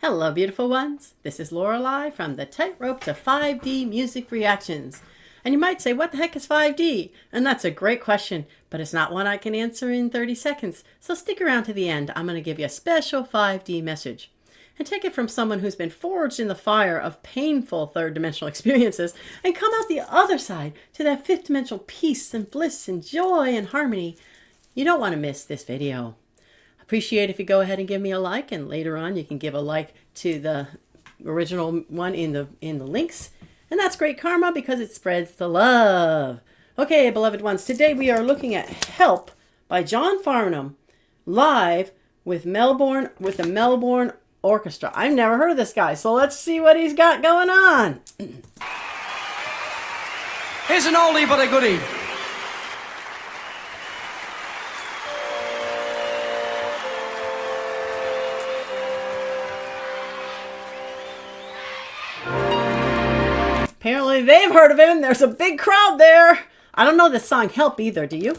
Hello, beautiful ones. This is Lorelei from the Tightrope to 5D Music Reactions. And you might say, what the heck is 5D? And that's a great question, but it's not one I can answer in 30 seconds. So stick around to the end. I'm going to give you a special 5D message. And take it from someone who's been forged in the fire of painful third-dimensional experiences and come out the other side to that fifth-dimensional peace and bliss and joy and harmony. You don't want to miss this video. Appreciate if you go ahead and give me a like, and later on you can give a like to the original one in the links. And that's great karma because it spreads the love. Okay, beloved ones, today we are looking at Help by John Farnham live with the Melbourne Orchestra. I've never heard of this guy, so let's see what he's got going on. Here's an oldie but a goodie. Apparently they've heard of him. There's a big crowd there. I don't know this song Help either, do you?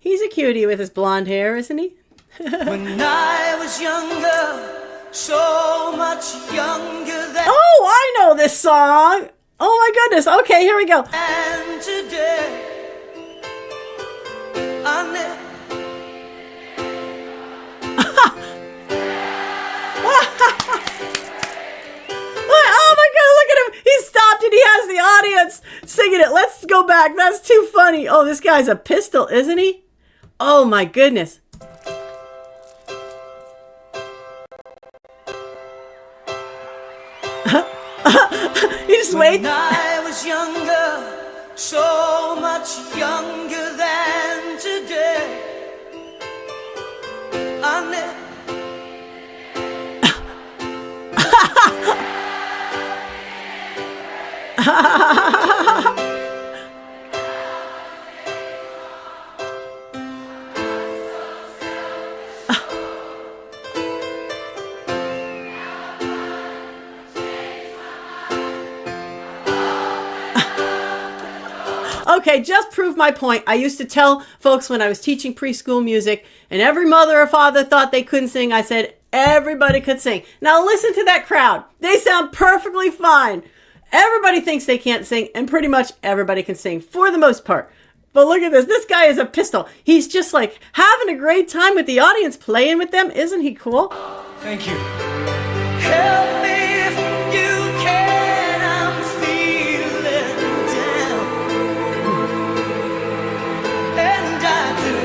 He's a cutie with his blonde hair, isn't he? When I was younger, so much younger than... Oh, I know this song! Oh my goodness, okay, here we go. And today, I never... Oh my God, look at him! He stopped and he has the audience singing it. Let's go back, that's too funny. Oh, this guy's a pistol, isn't he? Oh my goodness. He just waits. When I was younger, so much younger than today, I never... Okay, just prove my point. I used to tell folks when I was teaching preschool music, and every mother or father thought they couldn't sing, I said everybody could sing. Now listen to that crowd. They sound perfectly fine. Everybody thinks they can't sing, and pretty much everybody can sing for the most part. But look at this. This guy is a pistol. He's just like having a great time with the audience, playing with them. Isn't he cool? Thank you. Help me if you can, I'm feeling down. And I do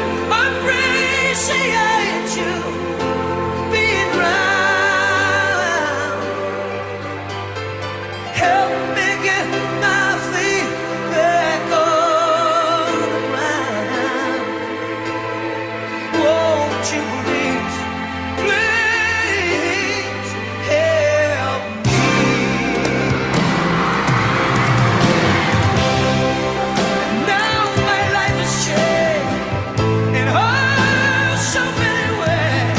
appreciate you being round. Help me get my feet back on the ground. Won't you please, please help me? Now my life has changed in oh so many ways.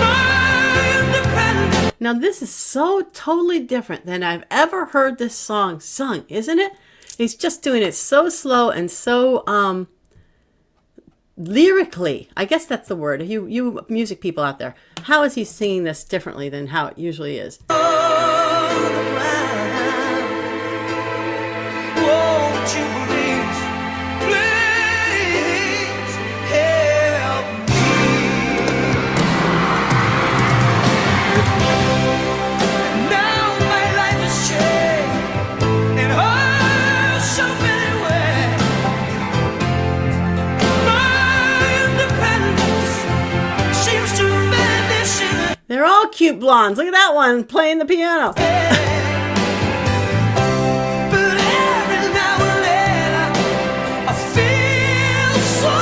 My independence. Now this is so totally different than I've ever heard this song sung, isn't it? He's just doing it so slow and so lyrically. I guess that's the word. You music people out there, how is he singing this differently than how it usually is? Won't you please, please help me? Now my life has changed in oh so many ways. My independence seems to vanish in a They're all cute blondes. Look at that one playing the piano. But every now and then I feel so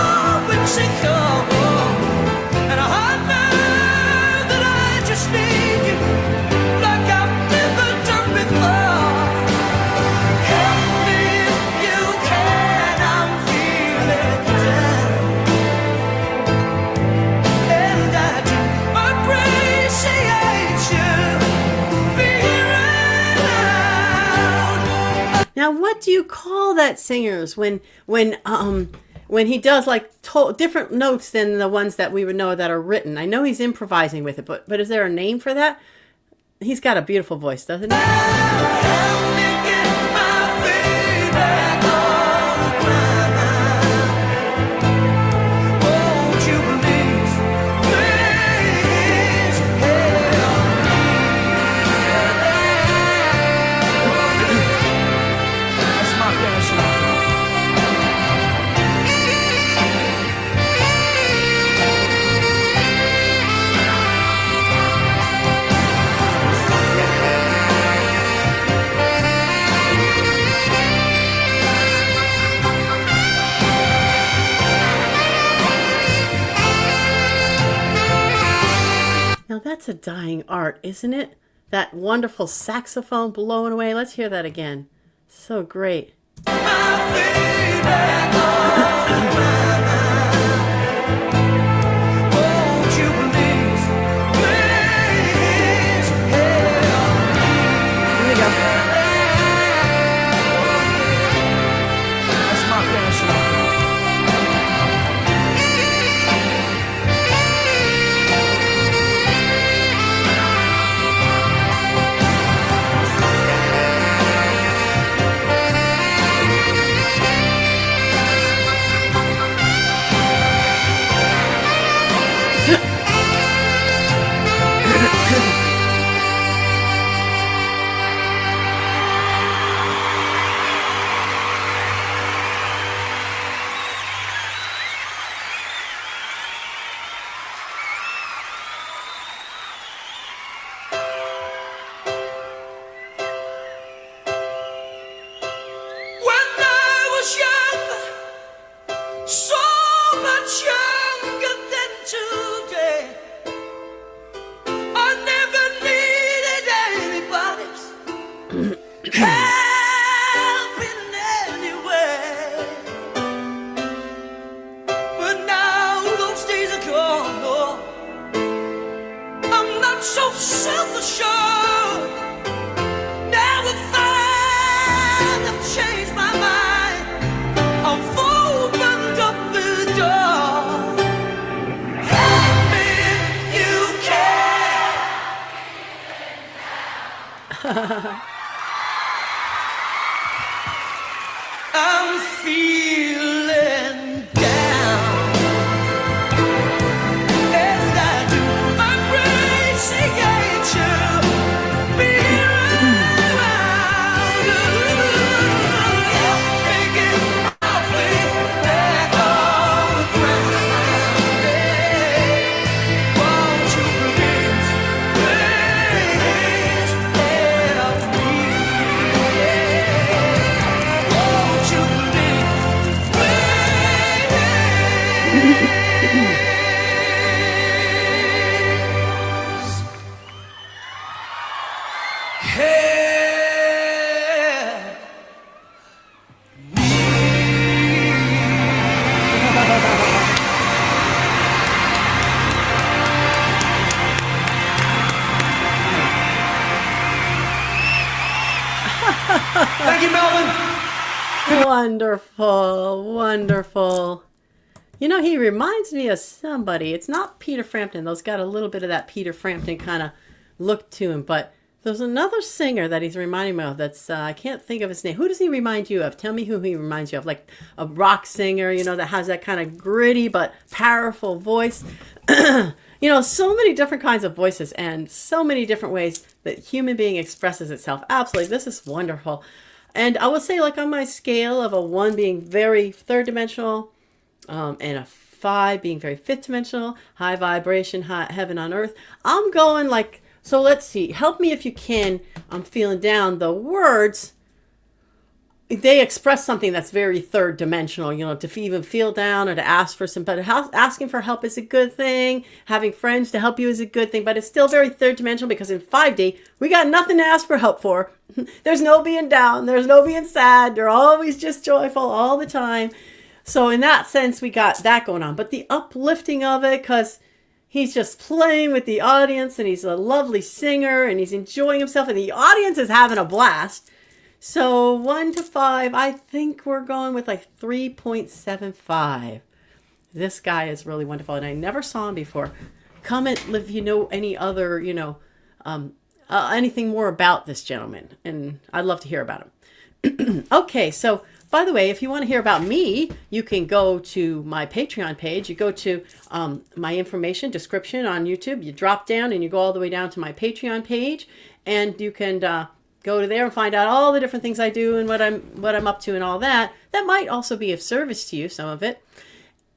insecure, and I know that I just need you like I've never done before. Help me if you Now, what do you call that singers when he does like different notes than the ones that we would know that are written? I know he's improvising with it, but is there a name for that? He's got a beautiful voice, doesn't he? Help me get my feet back on the ground. Won't you please, please help me? That's my dance line. Now that's a dying art, isn't it? That wonderful saxophone blowing away. Let's hear that again. So great. My feet back on the ground. Won't you please, please help me? Here we go. That's my dance line. When I was young, so much younger than today, I never needed anybody's help in any way. But now those days are gone, no. I'm not so self-assured. Now I find I've changed my mind. I've opened up the door. Help me if you can. I'm feeling down. As I do my appreciation, be around. Help me get my feet back on the ground. Won't you please, please help me? Won't you please, Thank you, Melbourne. Wonderful, wonderful. You know, he reminds me of somebody. It's not Peter Frampton. Those got a little bit of that Peter Frampton kind of look to him. But there's another singer that he's reminding me of that's, I can't think of his name. Who does he remind you of? Tell me who he reminds you of. Like a rock singer, you know, that has that kind of gritty but powerful voice. You know, so many different kinds of voices and so many different ways that human being expresses itself. Absolutely. This is wonderful. And I would say, like, on my scale of a 1 being very third dimensional, and a 5 being very fifth dimensional, high vibration, high, heaven on earth, I'm going like, so let's see, help me if you can. I'm feeling down. The words, they express something that's very third dimensional, you know, to even feel down or to ask for some, but asking for help is a good thing. Having friends to help you is a good thing, but it's still very third dimensional because in 5D, we got nothing to ask for help for. There's no being down. There's no being sad. They're always just joyful all the time. So in that sense, we got that going on. But the uplifting of it, because he's just playing with the audience and he's a lovely singer and he's enjoying himself and the audience is having a blast. So 1 to 5, I think we're going with like 3.75. This guy is really wonderful, and I never saw him before. Comment if you know any other, anything more about this gentleman, and I'd love to hear about him. Okay, so by the way, if you want to hear about me, you can go to my Patreon page. You go to my information description on YouTube. You drop down and you go all the way down to my Patreon page, and you can go to there and find out all the different things I do and what I'm up to and all that. That might also be of service to you, some of it.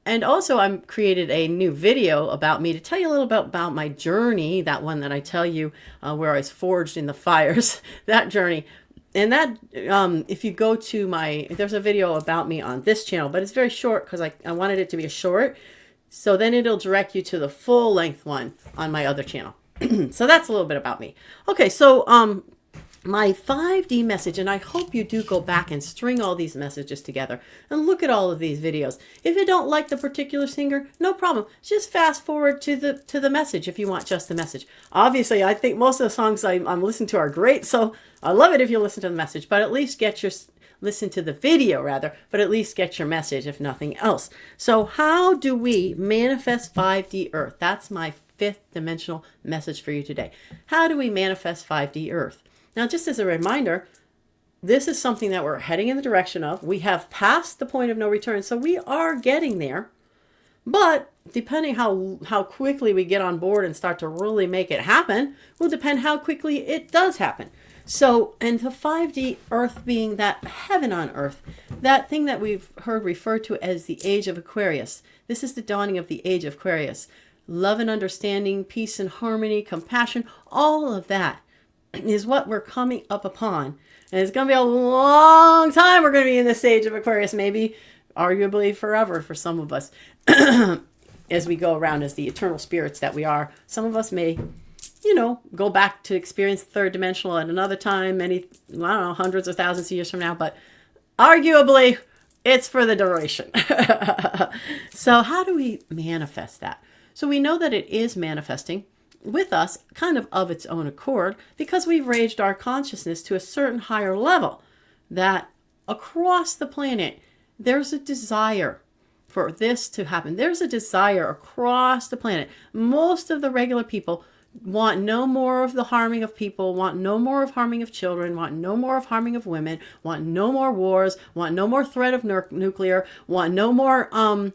And also, I've created a new video about me to tell you a little bit about my journey, that one that I tell you where I was forged in the fires, that journey. And that, if you go to there's a video about me on this channel, but it's very short because I wanted it to be a short. So then it'll direct you to the full length one on my other channel. So that's a little bit about me. Okay, so my 5D message, and I hope you do go back and string all these messages together and look at all of these videos. If you don't like the particular singer, no problem. Just fast forward to the message if you want just the message. Obviously, I think most of the songs I'm listening to are great, so I love it if you listen to the message, but at least listen to the video rather, but at least get your message if nothing else. So how do we manifest 5D Earth? That's my 5th dimensional message for you today. How do we manifest 5D Earth? Now, just as a reminder, this is something that we're heading in the direction of. We have passed the point of no return, so we are getting there. But depending how quickly we get on board and start to really make it happen, will depend how quickly it does happen. So, and the 5D Earth being that heaven on earth, that thing that we've heard referred to as the age of Aquarius. This is the dawning of the age of Aquarius. Love and understanding, peace and harmony, compassion, all of that is what we're coming up upon. And it's going to be a long time we're going to be in this age of Aquarius, maybe arguably forever for some of us, as we go around as the eternal spirits that we are. Some of us may, go back to experience the third dimensional at another time, hundreds of thousands of years from now, but arguably it's for the duration. So how do we manifest that? So we know that it is manifesting with us kind of its own accord because we've raised our consciousness to a certain higher level that across the planet there's a desire for this to happen. There's a desire across the planet. Most of the regular people want no more of the harming of people, want no more of harming of children, want no more of harming of women, want no more wars, want no more threat of nuclear, want no more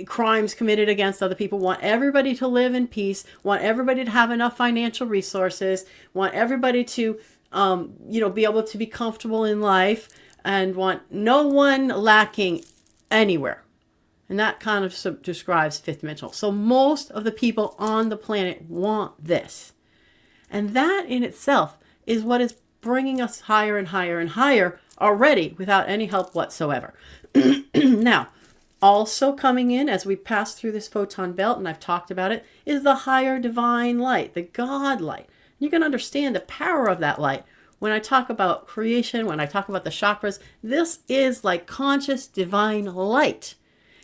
crimes committed against other people, want everybody to live in peace, want everybody to have enough financial resources, want everybody to, be able to be comfortable in life, and want no one lacking anywhere. And that kind of describes 5th dimensional. So most of the people on the planet want this. And that in itself is what is bringing us higher and higher and higher already without any help whatsoever. Now, also coming in as we pass through this photon belt, and I've talked about it, is the higher divine light, the God light. You can understand the power of that light. When I talk about creation, when I talk about the chakras, this is like conscious divine light.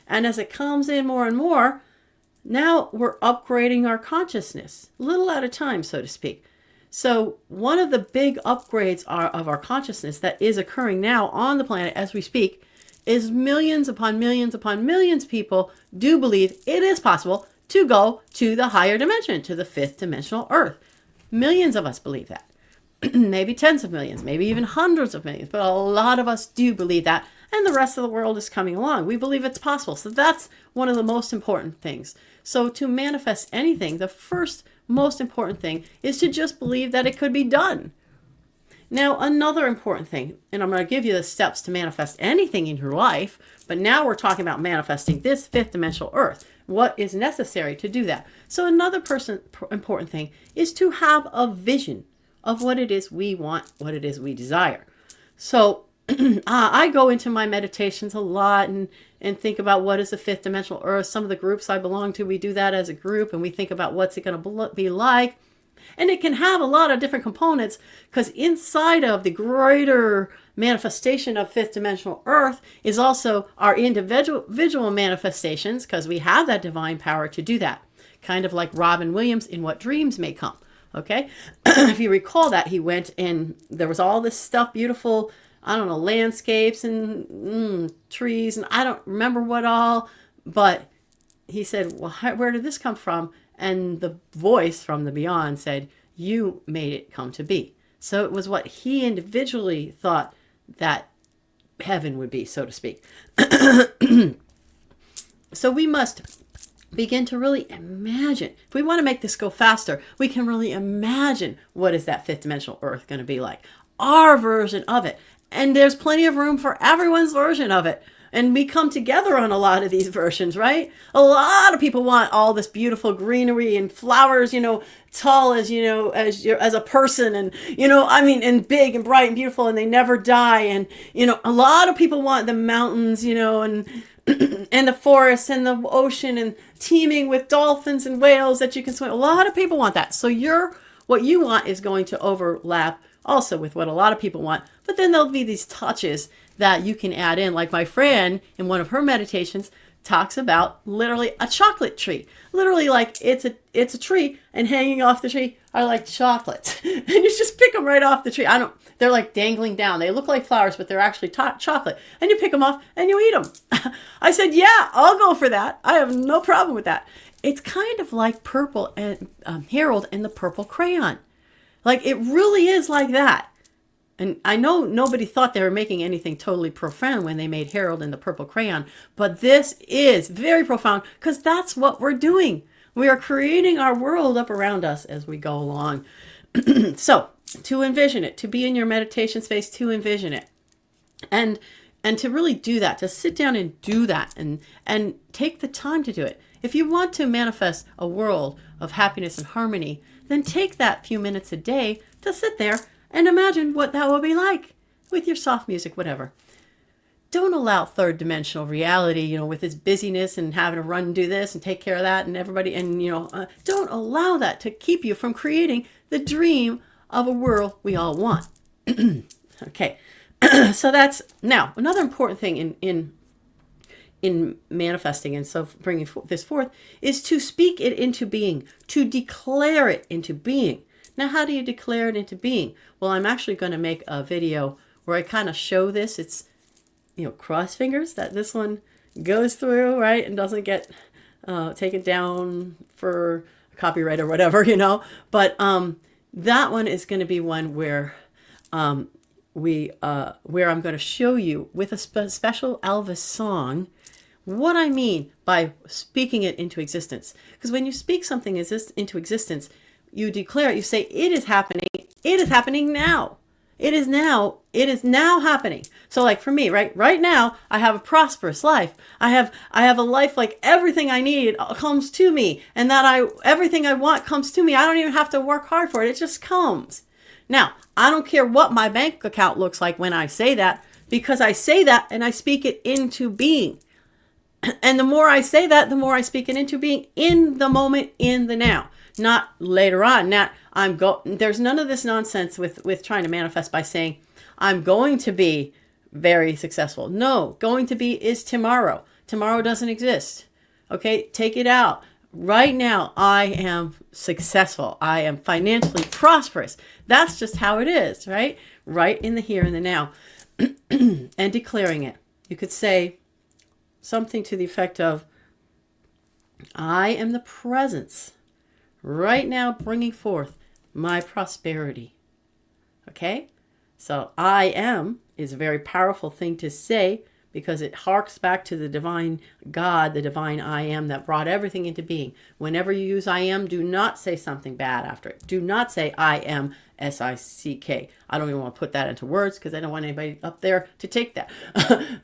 And as it comes in more and more, now we're upgrading our consciousness, a little at a time, so to speak. So one of the big upgrades of our consciousness that is occurring now on the planet as we speak is millions upon millions upon millions of people do believe it is possible to go to the higher dimension, to the 5th dimensional earth. Millions of us believe that. Maybe tens of millions, maybe even hundreds of millions, but a lot of us do believe that, and the rest of the world is coming along. We believe it's possible. So that's one of the most important things. So to manifest anything, the first most important thing is to just believe that it could be done. Now, another important thing, and I'm going to give you the steps to manifest anything in your life, but now we're talking about manifesting this 5th dimensional earth. What is necessary to do that? So another important thing is to have a vision of what it is we want, what it is we desire. So I go into my meditations a lot and think about what is the 5th dimensional earth. Some of the groups I belong to, we do that as a group, and we think about what's it going to be like. And it can have a lot of different components because inside of the greater manifestation of 5th dimensional earth is also our individual manifestations, because we have that divine power to do that. Kind of like Robin Williams in What Dreams May Come. Okay. If you recall that, he went and there was all this stuff, beautiful, I don't know, landscapes and trees, and I don't remember what all, but he said, well, where did this come from? And the voice from the beyond said, you made it come to be. So it was what he individually thought that heaven would be, so to speak. So we must begin to really imagine. If we want to make this go faster, we can really imagine what is that fifth dimensional earth going to be like. Our version of it. And there's plenty of room for everyone's version of it. And we come together on a lot of these versions, right? A lot of people want all this beautiful greenery and flowers, tall as, as a person, and, and big and bright and beautiful, and they never die. And, a lot of people want the mountains, and and the forests and the ocean and teeming with dolphins and whales that you can swim. A lot of people want that. So what you want is going to overlap also with what a lot of people want. But then there'll be these touches that you can add in. Like my friend in one of her meditations talks about literally a chocolate tree. Literally, like it's a tree, and hanging off the tree are like chocolates. And you just pick them right off the tree. They're like dangling down. They look like flowers, but they're actually chocolate. And you pick them off and you eat them. I said, yeah, I'll go for that. I have no problem with that. It's kind of like Purple and Harold and the Purple Crayon. Like it really is like that. And I know nobody thought they were making anything totally profound when they made Harold and the Purple Crayon, but this is very profound because that's what we're doing. We are creating our world up around us as we go along. So, to envision it, to be in your meditation space, to envision it. And to really do that, to sit down and do that and take the time to do it. If you want to manifest a world of happiness and harmony, then take that few minutes a day to sit there and imagine what that will be like with your soft music, whatever. Don't allow third dimensional reality, with its busyness and having to run and do this and take care of that and everybody. And, don't allow that to keep you from creating the dream of a world we all want. Okay. So that's now another important thing in manifesting, and so bringing this forth, is to speak it into being, to declare it into being. Now, how do you declare it into being? Well, I'm actually going to make a video where I kind of show this. It's, cross fingers that this one goes through, right? And doesn't get taken down for copyright or whatever, But that one is going to be one where where I'm going to show you with a special Elvis song what I mean by speaking it into existence. Because when you speak something into existence, you declare it, you say, it is happening now. It is now happening. So like for me, right now, I have a prosperous life. I have a life like everything I need comes to me, and that everything I want comes to me. I don't even have to work hard for it. It just comes. Now, I don't care what my bank account looks like when I say that, because I say that and I speak it into being. And the more I say that, the more I speak it into being in the moment, in the now. Not later on. There's none of this nonsense with trying to manifest by saying, I'm going to be very successful. No, going to be is tomorrow. Tomorrow doesn't exist. Okay, take it out. Right now, I am successful. I am financially prosperous. That's just how it is, right? Right in the here and the now. And declaring it. You could say something to the effect of, I am the presence right now bringing forth my prosperity. Okay? So I am is a very powerful thing to say because it harks back to the divine God, the divine I am that brought everything into being. Whenever you use I am, do not say something bad after it. Do not say I am S-I-C-K. I don't even want to put that into words because I don't want anybody up there to take that.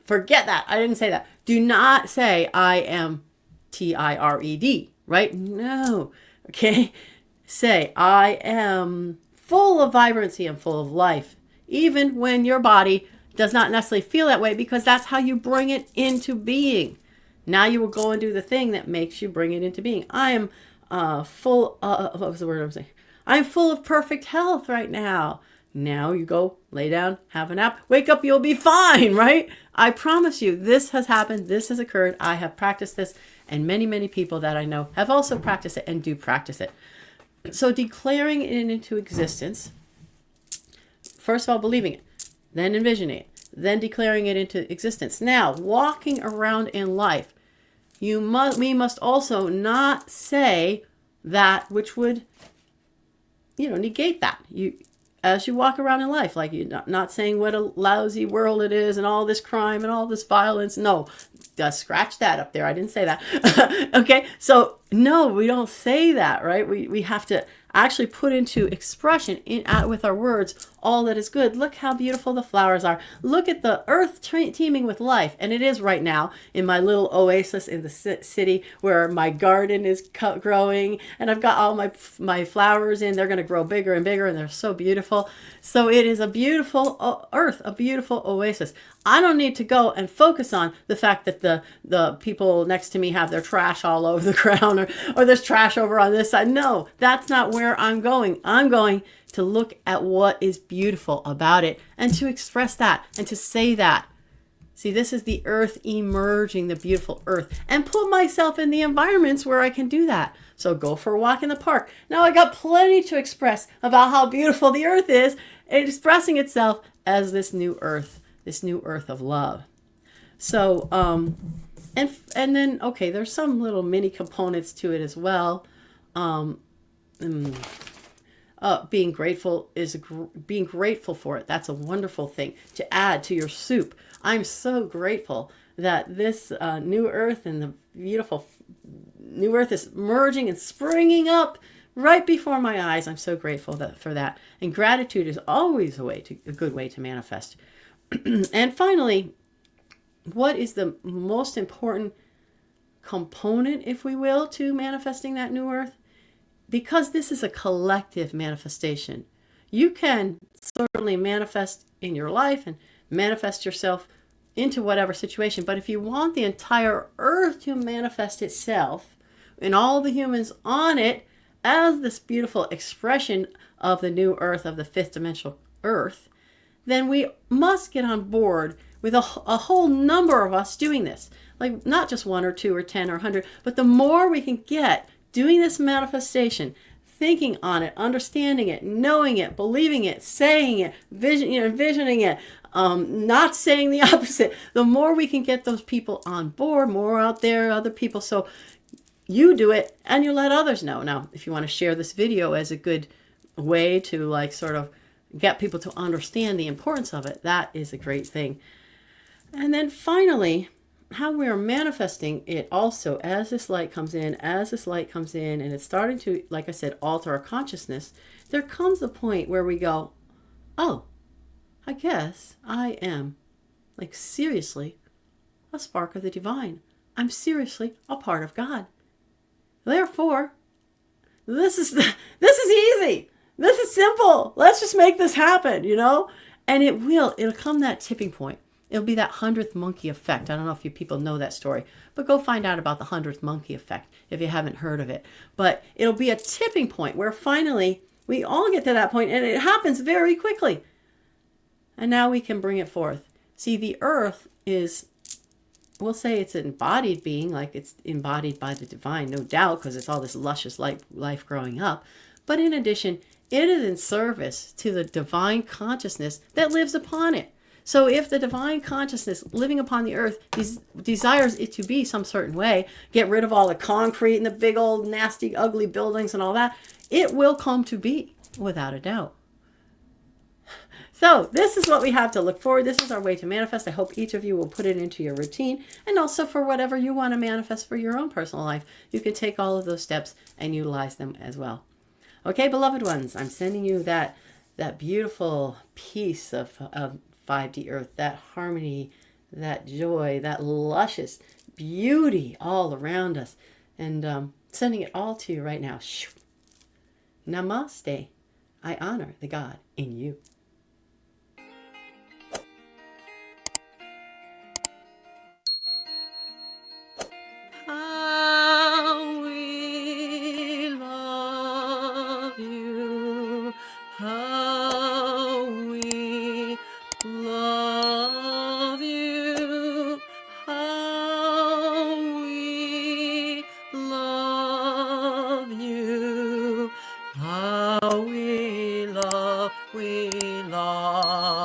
Forget that. I didn't say that. Do not say I am T-I-R-E-D, right? No. Okay? Say I am full of vibrancy and full of life, even when your body does not necessarily feel that way, because that's how you bring it into being. Now you will go and do the thing that makes you bring it into being. I am full what was the word I was saying? I'm full of perfect health right now. Now you go lay down, have a nap, wake up, you'll be fine, right? I promise you, this has happened, this has occurred. I have practiced this, and many, many people that I know have also practiced it and do practice it. So declaring it into existence, first of all, believing it, then envisioning it, then declaring it into existence. Now, walking around in life, we must also not say that which would, negate that. As you walk around in life, like you're not saying what a lousy world it is and all this crime and all this violence. No, just scratch that up there. I didn't say that. Okay, so no, we don't say that, right? We have to actually put into expression with our words all that is good. Look how beautiful the flowers are. Look at the earth teeming with life. And it is right now in my little oasis in the city where my garden is growing, and I've got all my flowers in. They're going to grow bigger and bigger, and they're so beautiful. So it is a beautiful earth, a beautiful oasis. I don't need to go and focus on the fact that the people next to me have their trash all over the ground, or there's trash over on this side. No, that's not where I'm going. I'm going to look at what is beautiful about it and to express that and to say that. See, this is the earth emerging, the beautiful earth, and put myself in the environments where I can do that. So go for a walk in the park. Now I got plenty to express about how beautiful the earth is, expressing itself as this new earth of love. So, and then, okay, there's some little mini components to it as well. Being grateful for it. That's a wonderful thing to add to your soup. I'm so grateful that this new earth and the beautiful new earth is merging and springing up right before my eyes. I'm so grateful for that. And gratitude is always a good way to manifest. And finally, what is the most important component, if we will, to manifesting that new earth? Because this is a collective manifestation. You can certainly manifest in your life and manifest yourself into whatever situation. But if you want the entire earth to manifest itself and all the humans on it as this beautiful expression of the new earth, of the fifth dimensional earth, then we must get on board with a whole number of us doing this. Like not just 1 or 2 or 10 or 100, but the more we can get doing this manifestation, thinking on it, understanding it, knowing it, believing it, saying it, envisioning it, not saying the opposite, the more we can get those people on board, more out there, other people. So you do it and you let others know. Now, if you want to share this video as a good way to like sort of get people to understand the importance of it, that is a great thing. And then finally, how we are manifesting it also as this light comes in, and it's starting to, like I said, alter our consciousness. There comes a point where we go, oh, I guess I am, like, seriously a spark of the divine. I'm seriously a part of God. Therefore, this is easy. This is simple. Let's just make this happen, And it'll come that tipping point. It'll be that 100th monkey effect. I don't know if you people know that story, but go find out about the 100th monkey effect if you haven't heard of it. But it'll be a tipping point where finally we all get to that point, and it happens very quickly. And now we can bring it forth. See, the earth is, we'll say it's an embodied being, like it's embodied by the divine, no doubt, because it's all this luscious life growing up. But in addition, it is in service to the divine consciousness that lives upon it. So if the divine consciousness living upon the earth desires it to be some certain way, get rid of all the concrete and the big old nasty ugly buildings and all that, it will come to be without a doubt. So this is what we have to look forward. This is our way to manifest. I hope each of you will put it into your routine, and also for whatever you want to manifest for your own personal life. You can take all of those steps and utilize them as well. Okay, beloved ones, I'm sending you that beautiful piece of 5D earth, that harmony, that joy, that luscious beauty all around us, and sending it all to you right now. Namaste. I honor the God in you. How we love you. How we love you. How we love you. love.